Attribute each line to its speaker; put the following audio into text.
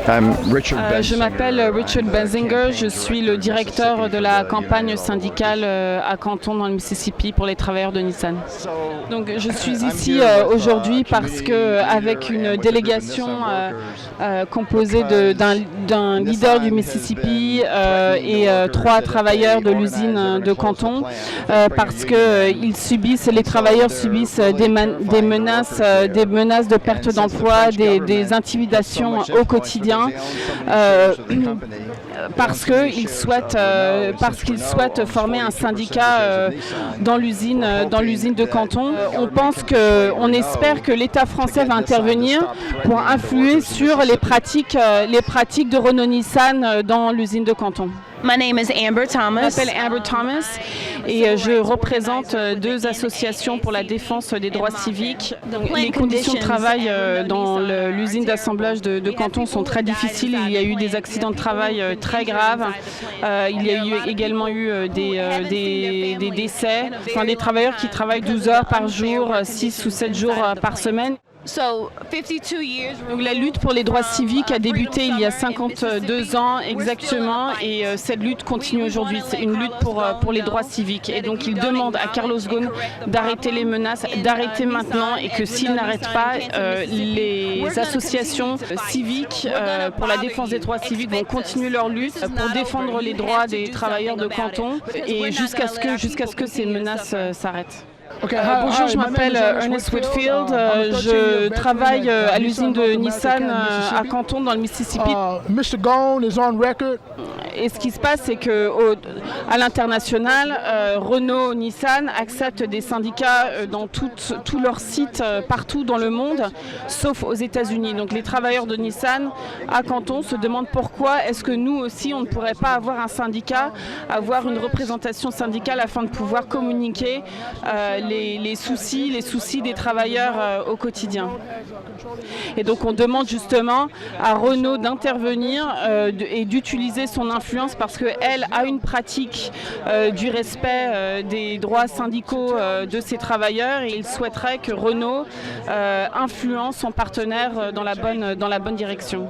Speaker 1: Je m'appelle Richard Benzinger, je suis le directeur de la campagne syndicale à Canton dans le Mississippi pour les travailleurs de Nissan. Donc je suis ici aujourd'hui parce que avec une délégation composée d'un leader du Mississippi et 3 travailleurs de l'usine de Canton, parce que les travailleurs subissent des menaces de perte d'emploi, des intimidations au quotidien. Parce qu'ils souhaitent former un syndicat dans l'usine de Canton. On espère que l'État français va intervenir pour influer sur les pratiques de Renault-Nissan dans l'usine de Canton.
Speaker 2: My name is Amber Thomas.
Speaker 1: Je m'appelle Amber Thomas et je représente 2 associations pour la défense des droits civiques. Les conditions de travail dans l'usine d'assemblage de Canton sont très difficiles. Il y a eu des accidents de travail très graves. Il y a également eu des décès. Enfin, des travailleurs qui travaillent 12 heures par jour, 6 ou 7 jours par semaine. Donc, la lutte pour les droits civiques a débuté il y a 52 ans exactement et cette lutte continue aujourd'hui. C'est une lutte pour les droits civiques et donc il demande à Carlos Ghosn d'arrêter les menaces, d'arrêter maintenant et que s'il n'arrête pas, les associations civiques pour la défense des droits civiques vont continuer leur lutte pour défendre les droits des travailleurs de Canton et jusqu'à ce que ces menaces s'arrêtent. Bonjour, je m'appelle Ernest Whitfield, je travaille à l'usine de Nissan à Canton dans le Mississippi.
Speaker 3: Mr. Ghosn is on record.
Speaker 1: Et ce qui se passe, c'est qu'à l'international, Renault-Nissan accepte des syndicats dans tous leurs sites partout dans le monde, sauf aux États-Unis. Donc les travailleurs de Nissan à Canton se demandent pourquoi est-ce que nous aussi, on ne pourrait pas avoir un syndicat, avoir une représentation syndicale afin de pouvoir communiquer les soucis des travailleurs au quotidien. Et donc on demande justement à Renault d'intervenir et d'utiliser son influence parce qu'elle a une pratique du respect des droits syndicaux de ses travailleurs et il souhaiterait que Renault influence son partenaire dans la bonne direction.